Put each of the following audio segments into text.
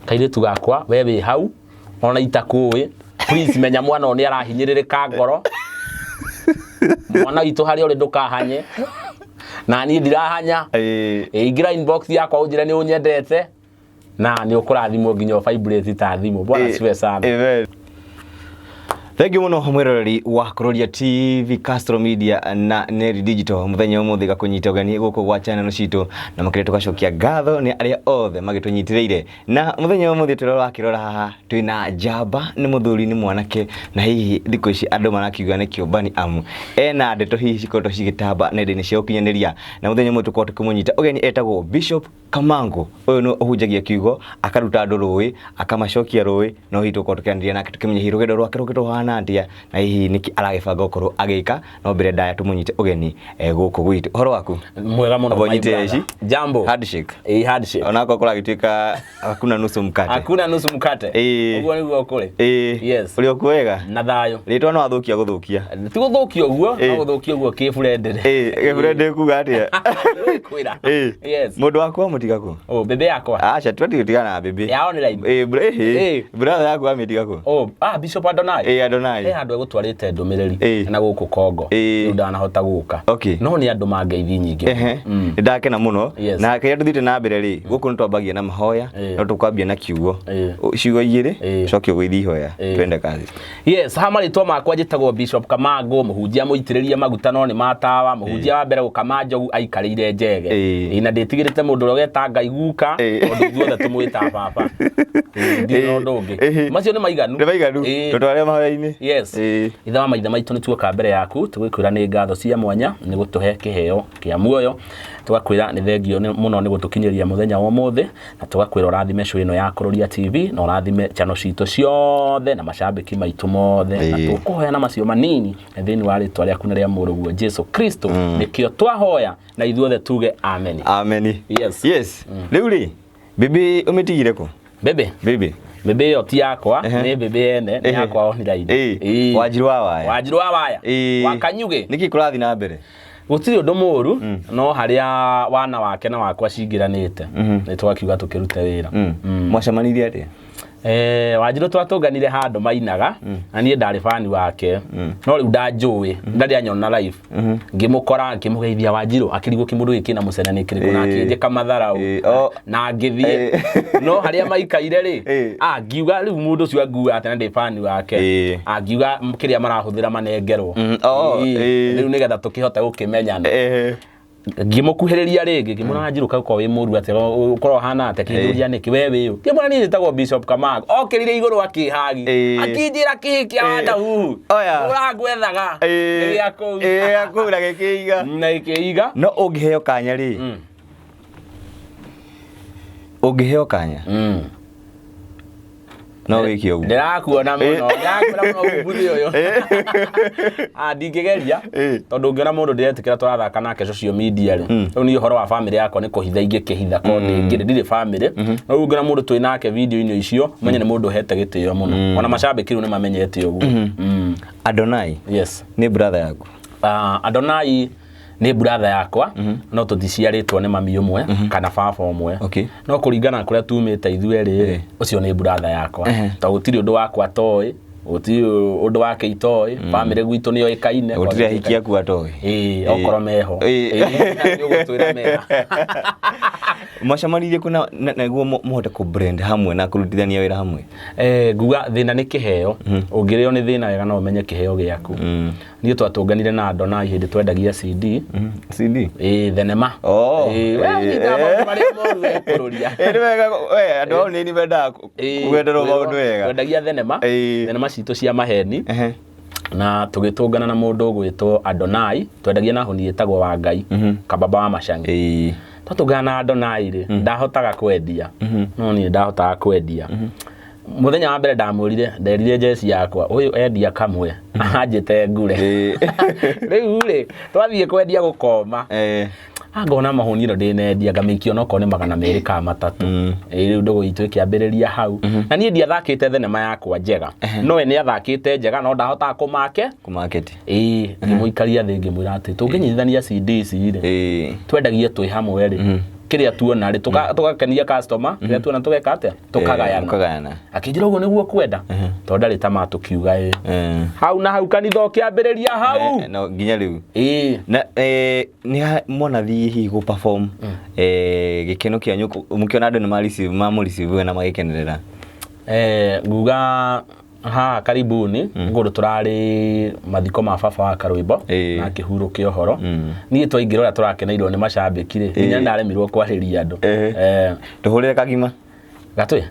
Kairitu gakwa we wi hau ona itakuwi please menya mwana oni arahinyiririka ngoro mwana gitu hari uri ndukahanye na ni ndirahanya ingira inbox yakwa unjire ni unyendete na ni ukurathimwo nginya vibrate ta thimu bwana siwe sana. Amen. Thank you muno mwiroreri wa Kuroria TV, Castro Media na Neri Digital. Muthenya umuthi gakunyita ugani guku gwa channel citu na makire tugacokia ngatho ni aria othe magitunyitireire. Na muthenya umuthi turora haha twina Jamba ni muthuri ni mwanake na hihi thiku ici andu marakiuga ni kiumbani amu ena ndeto hihi cikoto cigitamba nenda-ini cia ukinyaniria. Na muthenya umuthi tukote kumunyita ugeni etagwo Bishop Kamango. Uyu no uhunjagia kiugo akaruta andu rui akamacokia rui no hitu tukote kiandiria nake tukimenya hi rugendo rwake rugituhana ndia na hihi niki aragibanga okoro agika no mbere ndaya tumunyite ugeni guku gwitu. Horo waku mwega muno abonyite Jambo handshake handshake onako kora gitwika hakuna nusu mkate uguo niguo kuri yes uri okuwega na thayo ritwa no athukia guthukia ti guthukia uguo no guthukia uguo kifurendere kifurende kuga atia kwira yes mundu wakwa mutigako bebe yakwa acha twati gutigana bebe ya online brother yakwa amitigako Bishop Adonai Adonai andu egutwarite ndumiriri na guku Kongo ndu ndanahota guka no ni andu mangeithi nyingi ndakena muno na kaya tuthite na mbere ri guku nitwambagia na mahoya no tukwambia na kiugo ciugo igiri cokio gwithi hoya twende kazi. Yes hamari twa makwa njitagwo Bishop Kamango muhunjia muitiriria maguta no ni matawa muhunjia wa mbere gukama njogu aikarire njege ina nditigirite mundu rogeta Ngai guka undu thuothe tumwita baba ndino ndungi macio ni maiganu tutware mahoya-ini. Yes itha wa maitha maitu nituoka mbere yaku tugwikwira ni ngatho cia mwanya ni gutuhe kiheo kia muoyo tugakwira ni thengio muno ni gutukinyiria muthenya wa muthi na tugakwira urathime show ino ya Kuroria TV na urathime channel citu ciothe na macambiki maitu mothe na tukuhoya macio manini thini wa ritwa riaku na ria muruguo Jesu Kristo nikio twahoya na ithuothe tuge amen. Amen. Yes riu ri bibi umitigire ku bebe yo ti yakwa ni bebe ene ni yakwa online Wanjiru wa waya wakanyuge niki kurathi na mbere gutiri undu muru no haria wana wake na wakwa cingiranite ni twakiuga tukirute wira mwacemanirie atia Wanjiru twatunganire handu mainaga na nie ndari fan wake no riu ndanjui ndari anyona live ngimukora ngimugeithia Wanjiru akirigo kimundu giki na mucenani kiriku na akinje kamatharau na ngithie no haria maikaire ri ngiuga riu mundu cio angua ati ndi fan wake ngiuga kiria marahuthira manengerwo riu nigetha tukihota gukimenyana ngimukuhiriria ringi ngimura Wanjiru kauko wi muru ati ukoro hana ati kithuria niki wewe uyu ngimura ni tagwo Bishop Kamango okirire iguru akihagi akinjira kihiki anda hu uragwethaga ni akura gikiiga na ikiiga no ungiheo kanya ri ungiheo kanya no wiki ugu ndirakuona muno ubuthi uyu ndingigeria tondu ngiona mundu ndiretikira turathaka nake social media ri riu ni uhoro wa family yakwa ni kuhitha ingikihitha konde ngire ndire family no ngiona mundu twi nake video-ini icio menye ni mundu hete gitio muno ona macambiki riu ni mamenyete ugu. Adonai yes ni brother yaku Adonai ni brother yakwa no tuticiaritwo ni mami umwe kana baba umwe no kuringana kuria tumite ithuĩ eri ucio ni brother yakwa ta gutiri undu wakwa toi uti undu wake itoi family gwitu ni yoikaine gutiri ahiki yaku atoi okoro meho ni ugutwira meha macamanirie kuna naguo muhote ku brand hamwe na kurutithania wira hamwe nguga thina ni kiheo ungirio ni thina wega no umenye kiheo giaku ni twatunganire na Adonai hindi twendagia CD thenema ndamo mari moru Kuroria ni wega Adonai ni wenda kugenderwo maundu wega twendagia thenema citu cia maheni na tugitungana na mundu gwitwo Adonai twendagia na honi yetagwo wa Ngai kababa wa Machangi twatungana na Adonai ri ndahotaga kwendia no ni ndahotaga kwendia muthenya wa mbere ndamurire nderire jesi yakwa uyu endia kamwe anjite ngure riu ri twathie kwendia gukoma ngona mahoni no ndinendia ngamikio no kone 200 ka 3 riu ndugu itu ikiambiriria hau na nie ndiathakite thenema yakwa njega no we ni athakite njega no ndahota kumarket ngimuikaria thi ngimwira ati tunginyithania CD ici ri twendagie twi hamwe ri kiria tuona ri tukakenia customer kiria tuona tugeka atia tukagayana akijira ugo niguo kwenda to ndari ta matukiuga hau na hau kanitho kiambiriria hau no nginya riu na ni mona thihi go perform gikeno kianyu mukiona andu ni receive na magikenerera nguga karibuni nguru turari mathiko ma baba wa Karwimbo na kihuro kia horo ni twaingirora turakeneirwo ni macambiki ri nya ndaremirwo kwariria andu tuhurire kagima gatwe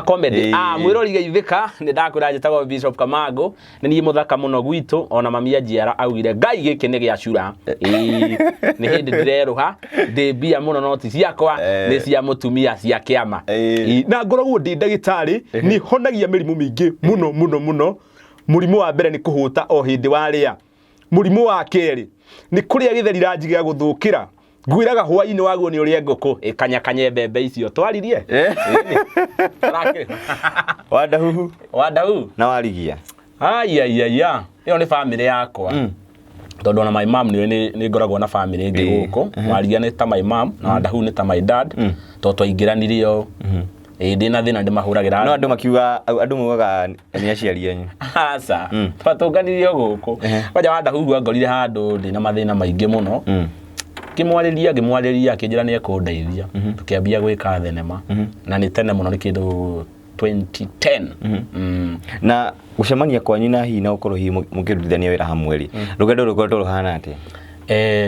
comedy mwirori geithika ni ndakwira njitagwo Bishop Kamango ni ni muthaka muno gwitu ona mamia jiara augire ngai giki ni gia cura ni hindi ndireruha ndibia muno no ti ciakwa ni cia mutumia cia kiama na ngoragwo ndi ndagitari ni honagia mirimu mingi muno murimu wa mbere ni kuhuta o hindi waria murimu wa keri ni kuria githeri ranjiga guthukira ngwiraga hwaini waguo ni uria ngoko ikanyakanye mbembe icio twaririe wadahu na warigia ya iyo ni family yakwa tondu na my mom ni ngoragwo na family ingi guko warigia ni ta my mom na wadahu ni ta my dad to twaingiranirio ndina thina ndimahuragira no andu makiuga andu mugaga ni aciari anyu asa twatunganirio guko waja wadahu ngorire handu ndina mathina maingi muno kimwariria akijira ni ekundeithia tukiambia gwika thenema na ni tene muno ni kindu 2010 na gucemania kwanyu na hi na ukorwo hi mukirutithania wira hamwe rugendo rukorwo ruhana ati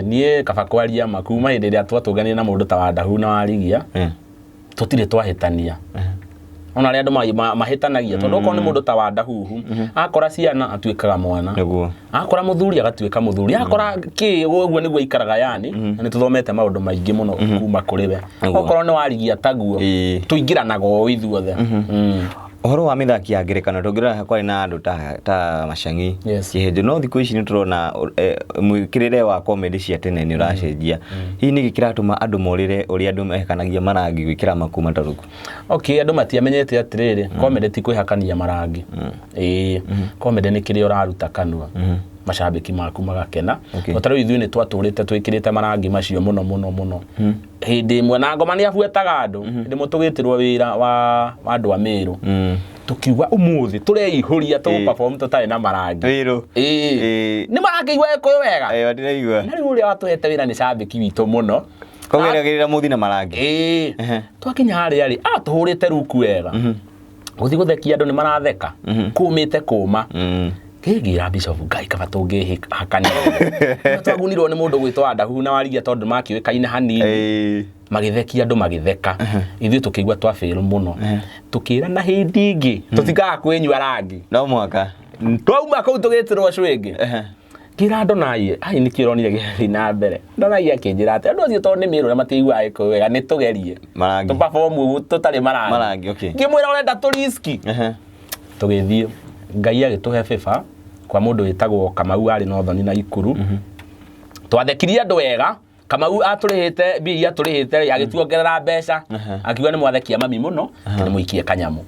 nie kaba kwaria makuma hindi ria twatungania na mundu ta Wadahu na Warigia tutire twahitania ona ria andu mahitanagia tondu uko ni mundu ta Wadahu akora ciana atuikaga mwana akora muthuri agatuika muthuri akora ki uguo niguo ikaraga yani ni tuthomete maundu maingi muno kuma kuri we okoro ni Warigia taguo tuingiranaga o ithuothe Ohoro wa mithaki ya ngerekano tongirora kwari na andu ta Machangi kihenjo no thiku ici ni turona mwikirire wa comedy cia tene ni uracenjia hii ni gikiratuma andu morire uri andu mehakanagia marangi gwikira makuma taruku andu matiamenyete atiriri comedy ti kwihakania marangi comedy ni kiri uraruta kanua macambiki maku magakena otaro ithui ni twaturite twikirite marangi macio muno hindi imwe na ngoma ni abuetaga andu ndi mutugitirwo wira wa andu a Meru tukiuga umuthi tureihuria tu perform tutari na marangi ni marangi igweko wega watiraigwa na riu ria watuhete wira ni cambiki witu muno kogeragirira muthi na marangi twakinya hari ari tuhurite ruku wega guthi guthekia andu ni maratheka kumite kuma kigira Bishop Ngai kaba tungi hakania twagunirwo ni mundu gwitwa Wadahu na Warigia tondu makiwekaine hanini magithekia andu magitheka ithui tukigwa twafero muno tukira na hindi ingi tutigaga kwenywa rangi no mwaka twauma kau tugitirwo cwingi kira andu naie ai ni kironire githeri na mbere ndonaia kinjira ati andu acio tondu ni Meru na matiigua iko wega ni tugerie tu perform tutari marangi ngimwira urenda tu riski tugithie Ngai agituhe FIFA kwa mundu witagwo Kamau ari no thoni na Ikuru twathekirie andu wega Kamau aturihite bia turihite agituongerera mbeca akiuga ni mwathekia mami muno ni muikie kanyamu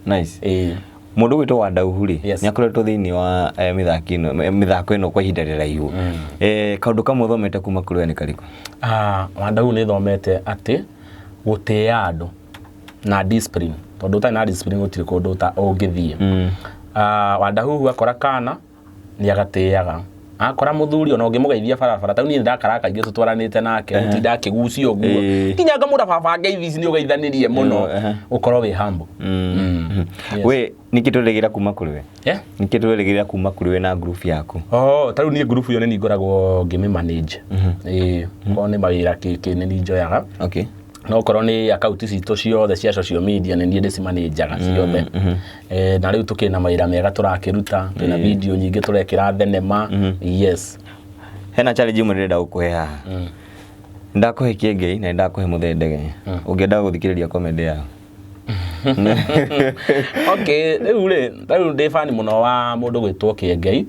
mundu witwa Wadahu ri ni akoretwo thiini wa mithako ino kwa ihinda riraihu kaundu kamwe thomete kuma kuri ni kariku Wadahu ni thomete ati gutia andu na discipline tondu ta na discipline gutire kundu ta ungithie Wadahu akora kana ni agatiaga akora muthuri ona ungimugeithia barabara ta ni ndakara kaingi tutwaranite nake utinda kigucio guo kinya ngamura baba ngeithi ni ugeithanirie muno ukoro wi humble we nikituregira kuma kuri we nikituregira kuma kuri we na group yaku ta riu ni group yo ni ngoragwo ngimi manage ko ni mawira kini ni njoyaga no korwo ni account citu ciothe cia social media ni ndie cimanajaga ciothe na riu tukina mawira mega turakiruta twina video nyingi turekira thenema hena challenge imwe ndirenda gukuhe haha ndakuhe Kiengei na ndakuhe Muthendege ungienda guthikiriria comedy yao riu ndi fan muno wa mundu gwitwo Kiengei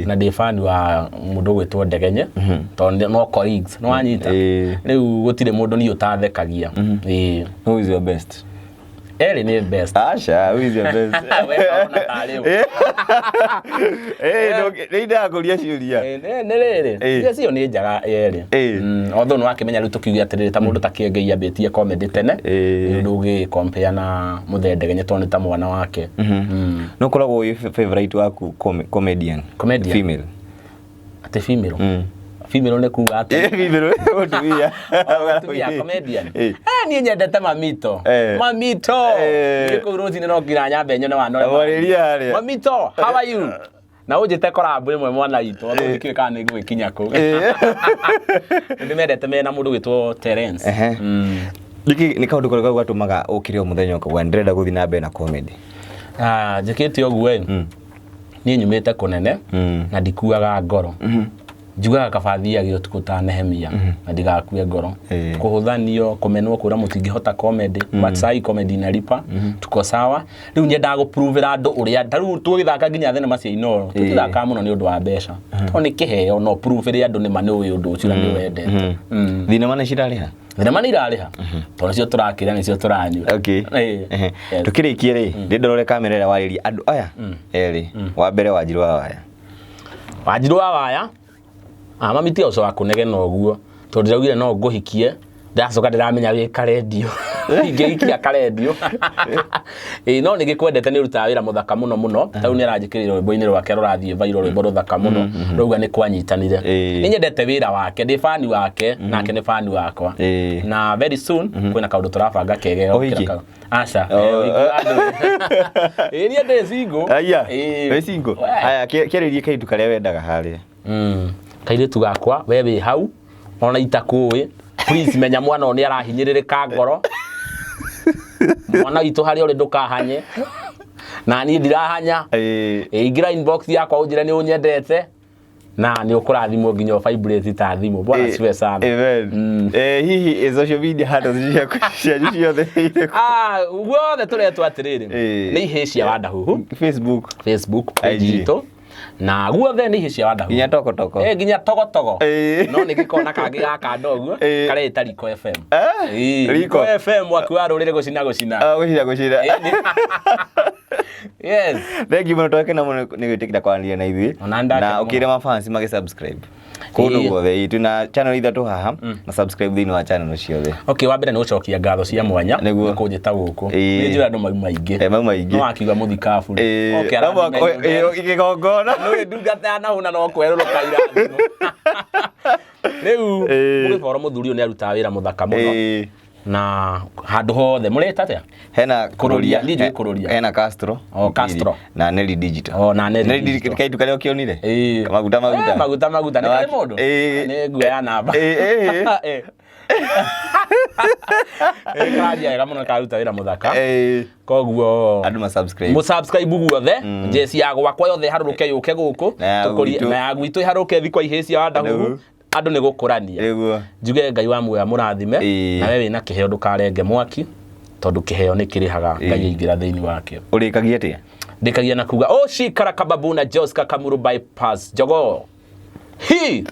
na ndi fan wa mundu gwitwo Ndegenye tondu no colleagues no anyita riu gutire mundu ni utathekagia who is your best Eri ni best. Asha, who is your best? Wewe una taarifa. Nĩnda kũria ciũria. Nĩ rĩrĩ. Cio nĩ njaga Eri. Although no akimenya rĩu tukiuga atĩrĩrĩ ta mũndũ ta Kĩengei ambĩtie comedy tene. Nĩ ũgĩ compare na Mũthendegenye tondũ ta mwana wake. No koragwo wĩ favorite waku comedian? Female. Ate female. Female nĩ kuga atĩ. Female ũtumia. Ũtumia comedian. Niĩ nyendete Mamito. Mamito. Nĩ kũu rũcinĩ no nginya nyambe nyone wanore. Mamito, how are you? Na ũnjĩte collab ĩmwe mwana witũ, ũndũ ndikĩrĩ kana nĩ gwĩkinya kũu. Nĩ mendete mena mũndũ wĩtwo Terence. Nĩ kaũndũ karĩkũ gatũmaga ũkĩre o mũthenya ũkauga ndĩrenda gũthiĩ na mbere na comedy? Njĩkĩte ũguo niĩ nyumĩte kũnene na ndikuaga ngoro. Njugaga kaba thiage ũtukũ ta Nehemia na ndigakue ngoro. Kũhũthanio, kũmenwo kũra mũtingĩhota comedy, but sai comedy inalipa, tuko sawa. Rĩu nyendaga gũpruvera andũ ũrĩa rĩu tũgĩthaka nginya thenema cia Inooro. Tũgĩthaka mũno nĩ ũndũ wa mbeca. To nĩ kĩheo no pruvere andũ nĩ ma nĩ ũyũ ũndũ ũcio na nĩ wendete. Thenema nĩ cirarĩha? Thenema nĩ irarĩha. To nĩcio tũrakĩra nĩcio tũranyua. Okay. Tukĩrĩkia rĩ, ndĩndorore kamera ĩrĩa warĩria andũ aya erĩ. Wa mbere Wanjirũ wa Waya. Wanjirũ wa Waya. Mamiti ũco wakũnegena ũguo tondũ ndaugire no ngũhikie ndacoka ndiramenya wĩka redio ingĩhikia karedio no nĩ gĩkwendete nĩ rutaga wĩra mũthaka mũno mũno tau nĩ aranjĩkĩrĩra rwĩmbo-inĩ rwake rũrathiĩ viral rwĩmbo rũthaka mũno rauga nĩ kwanyitanire nĩ nyendete wĩra wake ndĩ fan wake nake nĩ fan wakwa na very soon kwĩna kaũndũ tũrabanga kegega Asha niĩ ndĩ single aya wĩ single aya kĩarĩrie kaĩndũ karĩa wendaga harĩa kairitu gakwa we wĩ hau ona itakũĩ please menya mwana ũyũ nĩ arahinyĩrĩrĩka ngoro mwana witũ harĩa ũrĩ ndũkahanye na niĩ ndirahanya ingĩra inbox yakwa ũnjĩre nĩ ũnyendete na nĩ ũkũrathimwo nginya vibrate ta thimũ bwana siwe sana hihi social media handles cianyu ciothe guothe tũretwo atĩrĩrĩ nĩ ihĩ cia Wandahuhu Facebook page itũ na guothe nĩ ihĩ cia Wandahuhu nginya tokotoko nginya togotogo no nĩ gĩkona kangĩ gaka ndoguo kareta Riko FM Riko FM wakiwa rũrĩrĩ gũcina gũcina yes thank you mũno twakena mũno nĩ gwĩtĩkĩra kwaranĩria na ithuĩ na ũkĩre mafans subscribe kũndũ guothe tuna channel ithatũ haha na subscribe thĩinĩ wa channel ciothe. Okay, wa mbere nĩ gũcokia ngatho cia mwanya nĩguo kũnjĩta gũkũ nĩ njĩra andũ maingĩ no akiuga mũthikabu igongona nĩ ndungata na hũna no kwerũrũka irathimo rĩu mũgĩboro mũthuri ũyũ nĩ arutaga wĩra mũthaka mũno na handũ hothe mũreta atĩa hena kũrũria nĩ kũrũria hena Castro na Nelly Digital na Nelly kaĩndũ karĩa ũkĩonire maguta nĩ karĩ mũndũ nĩ nguoya namba karia wega mũno karuta wĩra mũthaka koguo andũ mũsubscribe guothe njeci ya gwakwa yothe harũrũke yũke gũkũ na ya gwitũ harũrũke thikũ ihĩ cia Wandahuhu andũ nĩ gũkũrania njuge Ngai wa muoya mũrathime na wewe wĩna kĩheo ndũkarenge mwaki tondũ kĩheo nĩ kĩrĩhaga Ngai aingĩra thĩinĩ wake ũrĩkagia atĩa ndĩkagia na kuga Shikara Kababuna Joska Kamuru bypass jogo hi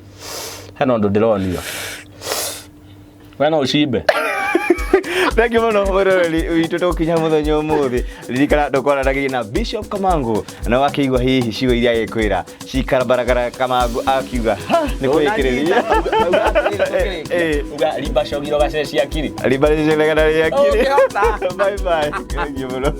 hena ũndũ ndĩronio we no ũcimbe thank you mũno mũroreri witũ tũkinya mũthenya ũmũthĩ ririkana ndũkona na Bishop Kamangu na wakĩigua hihi ciugo iria agĩkwĩra Shikara Baragara Kamangu akiuga nĩ kwĩkĩrĩria uga rimba cogiro gacecia kiri rimba cogiro gacecia kiri bye bye thank you mũno